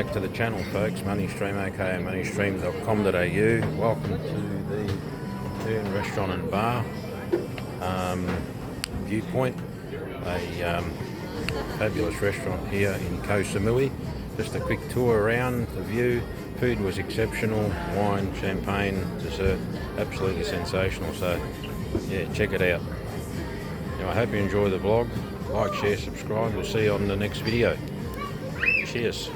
back to the channel, folks. Moneystream, aka moneystream.com.au. Welcome to the Kocoon restaurant and bar, Viewpoint, a fabulous restaurant here in KOH SAMUI. Just a quick tour around the view. Food was exceptional, wine, champagne, dessert, absolutely sensational. So yeah, check it out. Now, I hope you enjoy the vlog. Like, share, subscribe. We'll see you on the next video. Cheers.